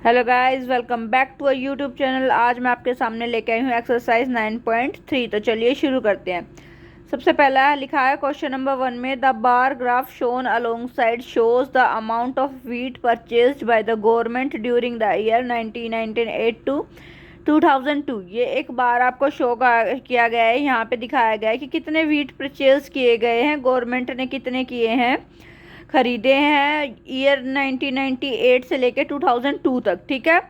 Hello guys, welcome back to a YouTube channel. आज मैं आपके सामने लेके आई हूँ एक्सरसाइज 9.3। तो चलिए शुरू करते हैं। सबसे पहला लिखा है क्वेश्चन नंबर 1 में, the bar graph shown alongside shows the amount of wheat purchased by the government during the year 1998 to 2002। ये एक बार आपको शो किया गया है, यहाँ पे दिखाया गया है कि कितने व्हीट परचेज किए गए हैं, गवर्नमेंट ने कितने किए हैं, खरीदे हैं ईयर 1998 से लेके 2002 तक। ठीक है,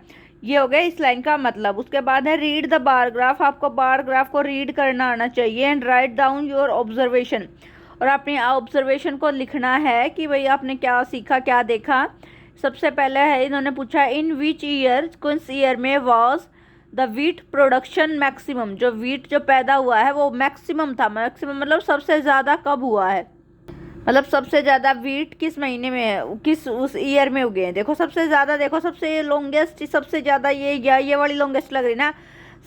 ये हो गया इस लाइन का मतलब। उसके बाद है रीड द बार ग्राफ। आपको बार ग्राफ को रीड करना आना चाहिए and write down your observation, और अपने ऑब्जर्वेशन को लिखना है कि भाई आपने क्या सीखा, क्या देखा। सबसे पहले है, इन्होंने पूछा इन विच ईयर, कौन सी ईयर में was the wheat production maximum, जो वीट जो पैदा हुआ है वो मैक्सिमम था। मैक्सिमम मतलब सबसे ज़्यादा कब हुआ है, मतलब सबसे ज़्यादा वीट किस महीने में है, किस उस ईयर में उगे हैं। देखो सबसे ज़्यादा, देखो सबसे लॉन्गेस्ट, सबसे ज़्यादा ये वाली लॉन्गेस्ट लग रही ना,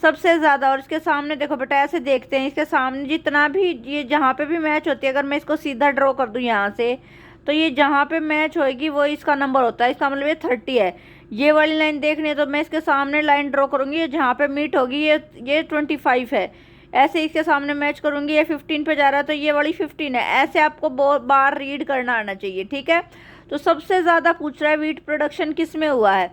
सबसे ज़्यादा। और इसके सामने देखो बेटा, ऐसे देखते हैं, इसके सामने जितना भी ये जहाँ पे भी मैच होती है, अगर मैं इसको सीधा ड्रॉ कर दूँ यहाँ से, तो ये जहाँ पे मैच होएगी वो इसका नंबर होता है। इसका मतलब ये 30 है। ये वाली लाइन देखनी है तो मैं इसके सामने लाइन ड्रॉ करूँगी, ये जहाँ पे मीट होगी ये 25 है। ऐसे इसके सामने मैच करूंगी, ये 15 पे जा रहा है तो ये वाली 15 है। ऐसे आपको बहुत बार रीड करना आना चाहिए। ठीक है, तो सबसे ज़्यादा पूछ रहा है वीट प्रोडक्शन किस में हुआ है।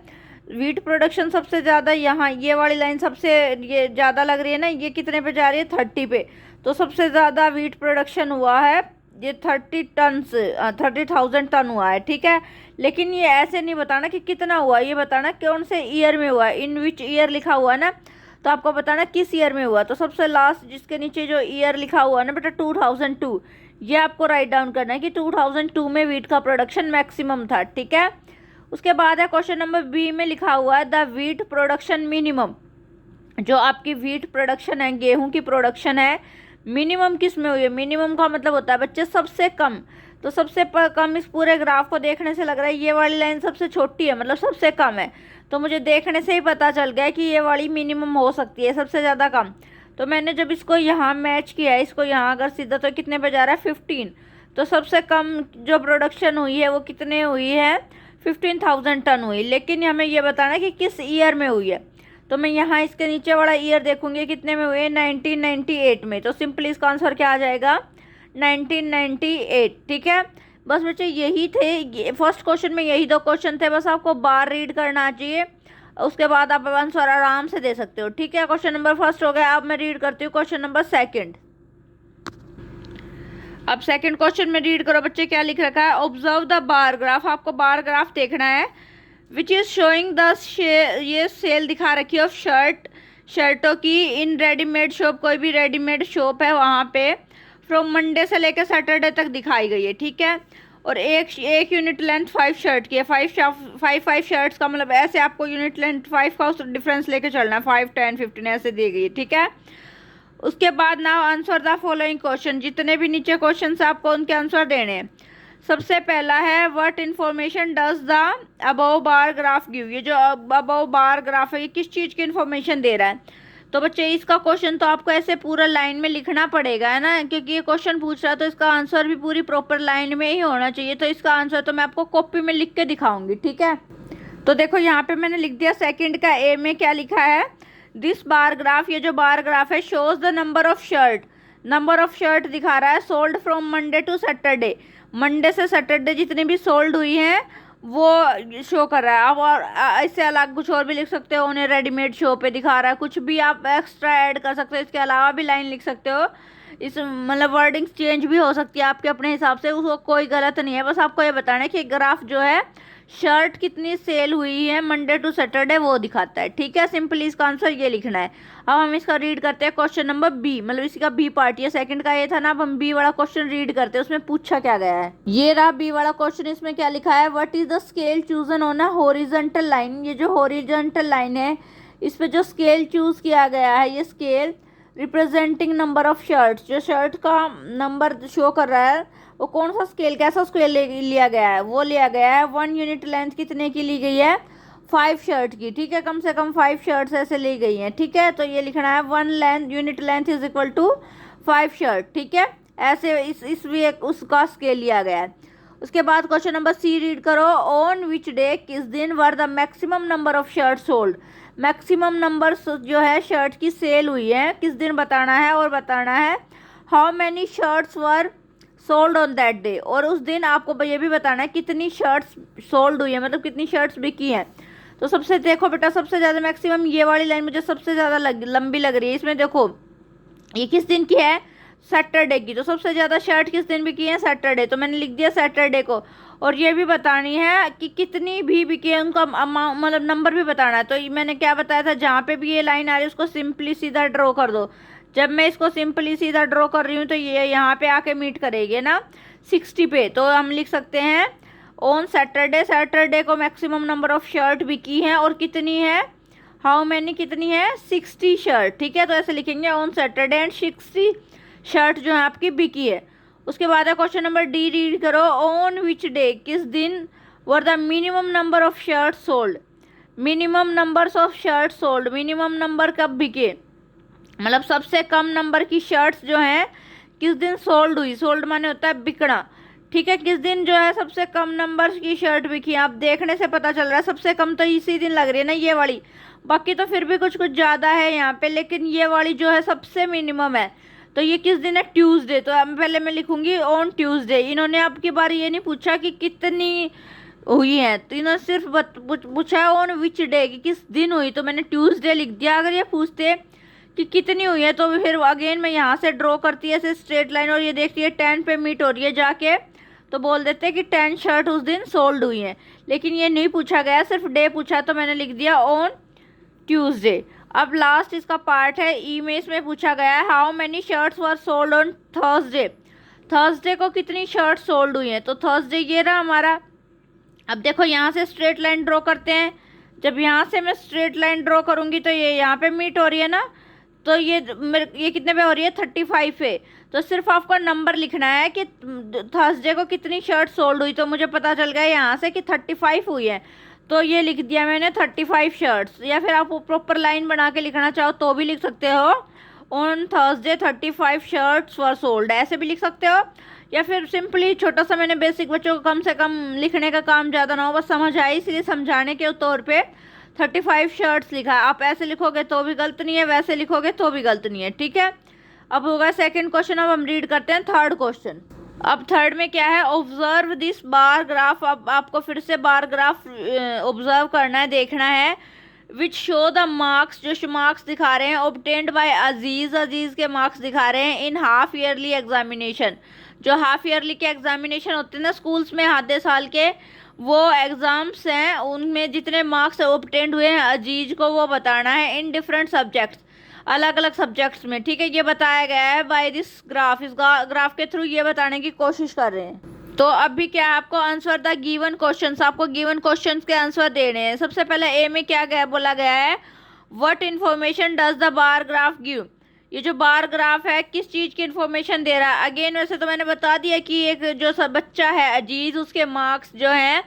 वीट प्रोडक्शन सबसे ज़्यादा यहाँ, ये वाली लाइन सबसे ये ज़्यादा लग रही है ना, ये कितने पे जा रही है, 30 पे। तो सबसे ज़्यादा वीट प्रोडक्शन हुआ है ये 30,000 टन हुआ है। ठीक है, लेकिन ये ऐसे नहीं बताना कि कितना हुआ, ये बताना कौन से ईयर में हुआ है। इन विच ईयर लिखा हुआ है ना, तो आपको बताना किस ईयर में हुआ। तो सबसे लास्ट जिसके नीचे जो ईयर लिखा हुआ है ना बेटा, 2002, ये आपको राइट डाउन करना है कि 2002 में वीट का प्रोडक्शन मैक्सिमम था। ठीक है, उसके बाद है क्वेश्चन नंबर बी में लिखा हुआ है द वीट प्रोडक्शन मिनिमम। जो आपकी वीट प्रोडक्शन है, गेहूं की प्रोडक्शन है, मिनिमम किस में हुई है। मिनिमम का मतलब होता है बच्चे सबसे कम। तो सबसे कम, इस पूरे ग्राफ को देखने से लग रहा है ये वाली लाइन सबसे छोटी है, मतलब सबसे कम है। तो मुझे देखने से ही पता चल गया कि ये वाली मिनिमम हो सकती है, सबसे ज़्यादा कम। तो मैंने जब इसको यहाँ मैच किया है, इसको यहाँ अगर सीधा, तो कितने पे जा रहा है, 15। तो सबसे कम जो प्रोडक्शन हुई है वो कितने हुई है, 15,000 टन हुई। लेकिन हमें ये बताना है कि किस ईयर में हुई है। तो मैं यहाँ इसके नीचे वाला ईयर देखूंगी कितने में हुए, 1998 में। तो सिंपली इसका आंसर क्या आ जाएगा, 1998। ठीक है, बस बच्चे यही थे, फर्स्ट क्वेश्चन में यही दो क्वेश्चन थे, बस आपको बार रीड करना चाहिए, उसके बाद आप आंसर आराम से दे सकते हो। ठीक है, क्वेश्चन नंबर फर्स्ट हो गया। अब मैं रीड करती हूँ क्वेश्चन नंबर सेकंड। अब सेकंड क्वेश्चन में रीड करो बच्चे, क्या लिख रखा है, ऑब्जर्व द बार ग्राफ। आपको बार ग्राफ देखना है, विच इज शोइंग द, ये सेल दिखा रखी है ऑफ शर्टों की इन रेडीमेड शॉप। कोई भी रेडीमेड शॉप है वहाँ पे फ्रॉम मंडे से लेकर सैटरडे तक दिखाई गई है। ठीक है, और एक यूनिट लेंथ 5 शर्ट की है। फाइव शर्ट्स का मतलब ऐसे आपको यूनिट लेंथ 5 का डिफरेंस लेके चलना है, 5, 10, 15 ऐसे दी गई है। ठीक है, उसके बाद now answer the following question. जितने भी नीचे क्वेश्चन है आपको उनके आंसर देने हैं। सबसे पहला है, what information does the above bar graph give. ये जो अबव बार ग्राफ है ये किस चीज़ की इन्फॉर्मेशन दे रहा है। तो बच्चे इसका क्वेश्चन तो आपको ऐसे पूरा लाइन में लिखना पड़ेगा, है ना, क्योंकि ये क्वेश्चन पूछ रहा है तो इसका आंसर भी पूरी प्रॉपर लाइन में ही होना चाहिए। तो इसका आंसर तो मैं आपको कॉपी में लिख के दिखाऊंगी। ठीक है, तो देखो यहाँ पे मैंने लिख दिया सेकंड का ए में क्या लिखा है, दिस बार ग्राफ। ये जो बार ग्राफ है shows the number of shirt, number of shirt दिखा रहा है sold from Monday to Saturday. Monday से सैटरडे जितनी भी सोल्ड हुई हैं वो शो कर रहा है। अब और इससे अलग कुछ और भी लिख सकते हो, उन्हें रेडीमेड शो पे दिखा रहा है, कुछ भी आप एक्स्ट्रा ऐड कर सकते हो, इसके अलावा भी लाइन लिख सकते हो। इस मतलब वर्डिंग्स चेंज भी हो सकती है आपके अपने हिसाब से, उसको कोई गलत नहीं है। बस आपको ये बताना है कि ग्राफ जो है शर्ट कितनी सेल हुई है मंडे टू सैटरडे वो दिखाता है। ठीक है, सिंपली इसका आंसर ये लिखना है। अब हम इसका रीड करते हैं क्वेश्चन नंबर बी, मतलब इसी का बी पार्ट। ये सेकंड का ये था ना, अब हम बी वाला क्वेश्चन रीड करते हैं, उसमें पूछा क्या गया है। ये रहा बी वाला क्वेश्चन। इसमें क्या लिखा है, what is the scale chosen on a horizontal line. ये जो हॉरिजॉन्टल लाइन है इस पे जो स्केल चूज किया गया है, ये scale representing number of shirts, जो शर्ट का नंबर शो कर रहा है वो कौन सा स्केल, कैसा स्केल लिया गया है, वो लिया गया है 1 यूनिट लेंथ कितने की ली गई है, 5 शर्ट की। ठीक है, कम से कम 5 शर्ट्स ऐसे ली गई हैं। ठीक है, तो ये लिखना है 1 unit length is equal to 5 shirt. ठीक है, ऐसे इस भी एक उसका स्केल लिया गया है। उसके बाद क्वेश्चन नंबर सी रीड करो, ऑन विच डे, किस दिन, were the maximum number of shirt sold, maximum number जो है शर्ट की सेल हुई है किस दिन बताना है, और बताना है how many shirts were sold on that day, और उस दिन आपको ये भी बताना है कितनी शर्ट्स सोल्ड हुई है, मतलब कितनी शर्ट्स बिकी हैं। तो सबसे देखो बेटा, सबसे ज़्यादा मैक्सिमम ये वाली लाइन मुझे सबसे ज़्यादा लंबी लग रही है। इसमें देखो ये किस दिन की है, सैटरडे की, तो सबसे ज़्यादा शर्ट किस दिन बिकी है, सैटरडे, तो मैंने लिख दिया सैटरडे को। और ये भी बतानी है कि कितनी भी बिकी है, उनका मतलब नंबर भी बताना है। तो मैंने क्या बताया था, जहाँ पे भी ये लाइन आ रही है उसको सिंपली सीधा ड्रॉ कर दो। जब मैं इसको सिंपली सीधा ड्रॉ कर रही हूँ तो ये यहाँ पे आके मीट करेगी ना 60 पे, तो हम लिख सकते हैं ऑन सैटरडे, सैटरडे को मैक्सिमम नंबर ऑफ शर्ट बिकी है, और कितनी है, हाउ मैनी कितनी है, 60 शर्ट, ठीक है। तो ऐसे लिखेंगे ऑन सैटरडे एंड 60 शर्ट जो है आपकी बिकी है। उसके बाद है क्वेश्चन नंबर डी रीड करो, ऑन विच डे, किस दिन, were the minimum number of shirt sold, minimum numbers of shirt sold, minimum number कब बिके, मतलब सबसे कम नंबर की शर्ट्स जो हैं किस दिन सोल्ड हुई, सोल्ड माने होता है बिकना, ठीक है। किस दिन जो है सबसे कम नंबर की शर्ट बिकी, आप देखने से पता चल रहा है सबसे कम तो इसी दिन लग रही है ना ये वाली, बाकी तो फिर भी कुछ कुछ ज़्यादा है यहाँ पे, लेकिन ये वाली जो है सबसे मिनिमम है। तो ये किस दिन है, ट्यूसडे, तो अब पहले मैं लिखूंगी ऑन ट्यूसडे। इन्होंने अब की बार ये नहीं पूछा कि कितनी हुई है, तो इन्होंने सिर्फ पूछा है ऑन विच डे, कि किस दिन हुई, तो मैंने ट्यूसडे लिख दिया। अगर ये पूछते कि कितनी हुई है तो फिर अगेन मैं यहाँ से ड्रॉ करती है ऐसे स्ट्रेट लाइन, और ये देखती है 10 पे मीट हो रही है जाके, तो बोल देते कि 10 शर्ट उस दिन सोल्ड हुई हैं। लेकिन ये नहीं पूछा गया, सिर्फ डे पूछा, तो मैंने लिख दिया ऑन ट्यूसडे। अब लास्ट इसका पार्ट है ई में, इसमें पूछा गया है how many shirts were sold on Thursday, Thursday को कितनी शर्ट सोल्ड हुई हैं। तो थर्सडे ये रहा हमारा। अब देखो यहाँ से स्ट्रेट लाइन ड्रॉ करते हैं, जब यहाँ से मैं स्ट्रेट लाइन ड्रॉ करूँगी तो ये यहाँ पे मीट हो रही है ना, तो ये कितने पे हो रही है, 35 पे। तो सिर्फ आपको नंबर लिखना है कि थर्सडे को कितनी शर्ट सोल्ड हुई, तो मुझे पता चल गया यहाँ से कि 35 हुई है, तो ये लिख दिया मैंने 35 शर्ट्स। या फिर आप प्रॉपर लाइन बना के लिखना चाहो तो भी लिख सकते हो, on Thursday 35 shirts were sold, ऐसे भी लिख सकते हो। या फिर सिंपली छोटा सा, मैंने बेसिक बच्चों को कम से कम लिखने का काम ज़्यादा ना हो, बस समझ आए इसलिए समझाने के तौर पे 35 शर्ट्स लिखा है। आप ऐसे लिखोगे तो भी गलत नहीं है, वैसे लिखोगे तो भी गलत नहीं है, ठीक है। अब होगा सेकंड क्वेश्चन, अब हम रीड करते हैं थर्ड क्वेश्चन। अब थर्ड में क्या है, ऑब्जर्व दिस बार ग्राफ। अब आपको फिर से बार ग्राफ ऑब्जर्व करना है, देखना है, विच शो द मार्क्स, जो मार्क्स दिखा रहे हैं ऑब्टेन्ड बाय अजीज, अजीज के मार्क्स दिखा रहे हैं इन हाफ ईयरली एग्जामिनेशन, जो हाफ ईयरली के एग्जामिनेशन होते हैं ना स्कूल्स में आधे साल के, वो एग्ज़ाम्स हैं, उनमें जितने मार्क्स ऑब्टेन्ड हुए हैं अजीज को वो बताना है इन डिफरेंट सब्जेक्ट्स, अलग अलग सब्जेक्ट्स में, ठीक है। ये बताया गया है बाय दिस ग्राफ, इस ग्राफ के थ्रू ये बताने की कोशिश कर रहे हैं। तो अभी क्या है, आपको आंसर द गिवन क्वेश्चंस, आपको गिवन क्वेश्चंस के आंसर देने हैं। सबसे पहले ए में क्या गया, बोला गया है what information does the bar graph give, ये जो बार ग्राफ है किस चीज़ की इन्फॉर्मेशन दे रहा है। अगेन वैसे तो मैंने बता दिया कि एक जो सब बच्चा है अजीज, उसके मार्क्स जो हैं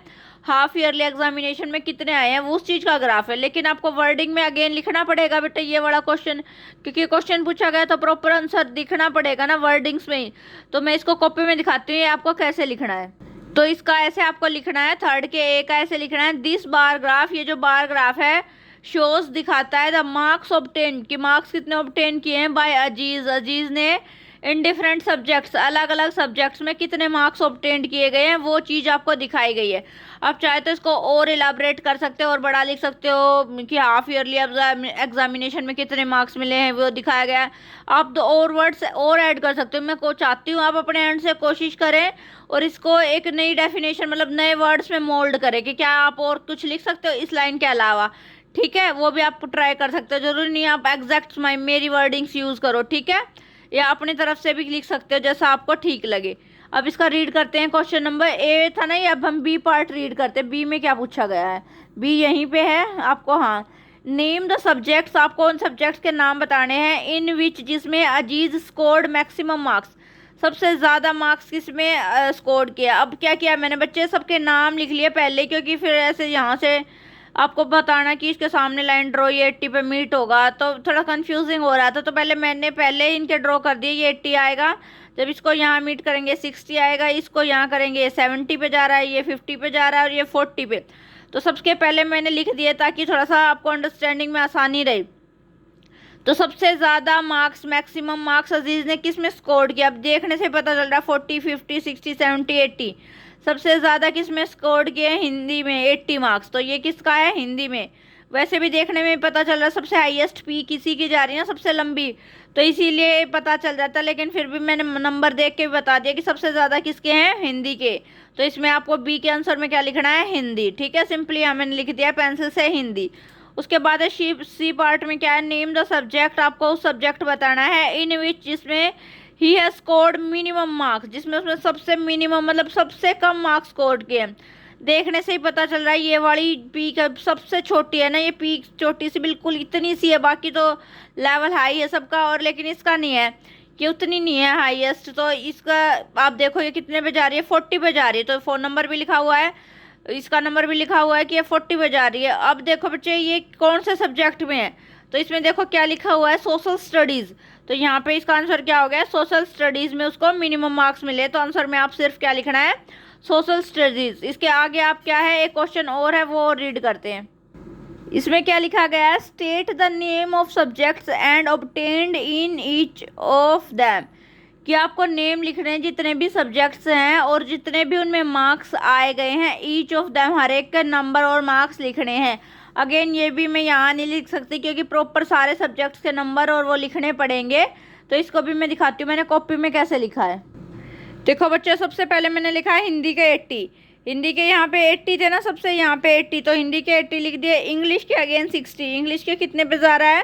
हाफ ईयरली एग्जामिनेशन में कितने आए हैं वो उस चीज़ का ग्राफ है, लेकिन आपको वर्डिंग में अगेन लिखना पड़ेगा बेटा ये वाला क्वेश्चन, क्योंकि क्वेश्चन पूछा गया तो प्रॉपर आंसर दिखना पड़ेगा ना वर्डिंग्स में ही। तो मैं इसको कॉपी में दिखाती हूँ आपको कैसे लिखना है। तो इसका ऐसे आपको लिखना है, थर्ड के ए का ऐसे लिखना है, दिस बार ग्राफ, ये जो बार ग्राफ है शोज दिखाता है द मार्क्स ऑब्टेन, कि मार्क्स कितने ऑब्टेन किए हैं बाय अजीज, अजीज ने इन डिफरेंट सब्जेक्ट्स, अलग अलग सब्जेक्ट्स में कितने मार्क्स ऑब्टेन किए गए हैं वो चीज़ आपको दिखाई गई है। आप चाहे तो इसको और इलाबरेट कर सकते हो और बड़ा लिख सकते हो कि हाफ ईयरली एग्जामिनेशन में कितने मार्क्स मिले हैं वो दिखाया गया है। आप तो और वर्ड्स और ऐड कर सकते हो, मैं को चाहती हूँ आप अपने एंड से कोशिश करें और इसको एक नई डेफिनेशन मतलब नए वर्ड्स में मोल्ड करें कि क्या आप और कुछ लिख सकते हो इस लाइन के अलावा, ठीक है। वो भी आप ट्राई कर सकते हो, जरूरी नहीं आप एग्जैक्ट मेरी वर्डिंग्स यूज़ करो, ठीक है, या अपनी तरफ से भी लिख सकते हो जैसा आपको ठीक लगे। अब इसका रीड करते हैं, क्वेश्चन नंबर ए था ना ये, अब हम बी पार्ट रीड करते हैं। बी में क्या पूछा गया है, बी यहीं पे है आपको, हाँ, नेम द सब्जेक्ट्स, आपको उन सब्जेक्ट्स के नाम बताने हैं इन विच, जिसमें अजीज स्कोर्ड मैक्सिमम मार्क्स, सबसे ज़्यादा मार्क्स किसमें स्कोर किया। अब क्या किया मैंने बच्चे सबके नाम लिख लिए पहले, क्योंकि फिर ऐसे यहाँ से आपको बताना कि इसके सामने लाइन ड्रॉ ये 80 पे मीट होगा, तो थोड़ा कंफ्यूजिंग हो रहा था। तो मैंने पहले इनके ड्रॉ कर दिए, ये 80 आएगा, जब इसको यहाँ मीट करेंगे 60 आएगा, इसको यहाँ करेंगे ये 70 पे जा रहा है, ये 50 पे जा रहा है और ये 40 पे। तो सबसे पहले मैंने लिख दिया ताकि थोड़ा सा आपको अंडरस्टैंडिंग में आसानी रहे। तो सबसे ज़्यादा मार्क्स, मैक्सिमम मार्क्स अजीज़ ने किस में स्कोर किया? अब देखने से पता चल रहा है 40, 50, 60, 70, 80। सबसे ज़्यादा किस में स्कोर किए? हिंदी में 80 मार्क्स। तो ये किसका है? हिंदी में। वैसे भी देखने में पता चल रहा है सबसे हाईएस्ट पी किसी की जा रही है ना, सबसे लंबी, तो इसीलिए पता चल जाता है। लेकिन फिर भी मैंने नंबर देख के बता दिया कि सबसे ज़्यादा किसके हैं? हिंदी के। तो इसमें आपको बी के आंसर में क्या लिखना है? हिंदी। ठीक है, सिंपली मैंने लिख दिया पेंसिल से हिंदी। उसके बाद है सी पार्ट में क्या है? Name the subject. आपको उस सब्जेक्ट बताना है इन विच जिसमें he has scored minimum marks, जिसमें उसमें सबसे मिनिमम मतलब सबसे कम मार्क्स स्कोर किए। देखने से ही पता चल रहा है ये वाली पी का सबसे छोटी है ना, ये पी छोटी सी बिल्कुल इतनी सी है, बाकी तो लेवल हाई है सबका, और लेकिन इसका नहीं है, ये उतनी नहीं है हाईएस्ट। तो इसका आप देखो ये कितने पे जा रही है? 40 पे जा रही है। तो फ़ोन नंबर भी लिखा हुआ है, इसका नंबर भी लिखा हुआ है कि ये 40 पे जा रही है। अब देखो बच्चे ये कौन से सब्जेक्ट में है? तो इसमें देखो क्या लिखा हुआ है? Social studies. तो यहाँ पे इसका आंसर क्या हो गया? सोशल स्टडीज़ में उसको मिनिमम मार्क्स मिले, तो आंसर में आप सिर्फ क्या लिखना है? Social studies. इसके आगे आप क्या है, एक क्वेश्चन और है वो रीड करते हैं। इसमें क्या लिखा गया है? State the name of subjects and obtained in each of them. कि आपको नेम लिखने हैं जितने भी सब्जेक्ट्स हैं और जितने भी उनमें मार्क्स आए गए हैं, ईच ऑफ दैम हर एक के नंबर और मार्क्स लिखने हैं। अगेन ये भी मैं यहाँ नहीं लिख सकती क्योंकि प्रॉपर सारे सब्जेक्ट्स के नंबर और वो लिखने पड़ेंगे। तो इसको भी मैं दिखाती हूँ मैंने कॉपी में कैसे लिखा है। देखो बच्चों, सबसे पहले मैंने लिखा है हिंदी के 80। हिंदी के यहाँ पे 80 थे ना सबसे, यहाँ पे 80, तो हिंदी के 80 लिख दिए। इंग्लिश के अगेन 60, इंग्लिश के कितने पे जा रहा है?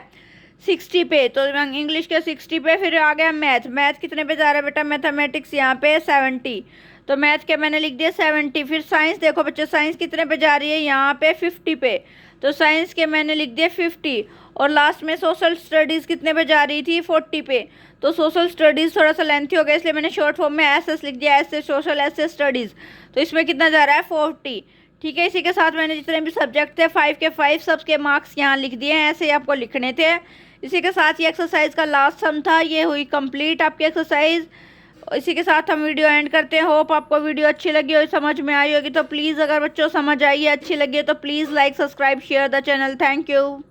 60 पे। तो इंग्लिश के 60 पे। फिर आ गया मैथ। मैथ कितने पे जा रहा है बेटा? मैथमेटिक्स यहाँ पे 70, तो मैथ के मैंने लिख दिया 70। फिर साइंस देखो बच्चे, साइंस कितने पे जा रही है? यहाँ पे 50 पे, तो साइंस के मैंने लिख दिए 50। और लास्ट में सोशल स्टडीज़ कितने पे जा रही थी? 40 पे। तो सोशल स्टडीज़ थोड़ा सा लेंथी हो गया इसलिए मैंने शॉर्ट फॉर्म में एस लिख दिया, ऐसे सोशल ऐसे स्टडीज़। तो इसमें कितना जा रहा है? 40। ठीक है, इसी के साथ मैंने जितने भी सब्जेक्ट थे 5 के 5 सबके मार्क्स यहाँ लिख दिए हैं, ऐसे ही आपको लिखने थे। इसी के साथ ये एक्सरसाइज का लास्ट सम था, ये हुई कंप्लीट आपकी एक्सरसाइज। इसी के साथ हम वीडियो एंड करते हैं। होप आपको वीडियो अच्छी लगी और समझ में आई होगी। तो प्लीज़ अगर बच्चों समझ आई है, अच्छी लगी है, तो please like, subscribe, share the channel. Thank you.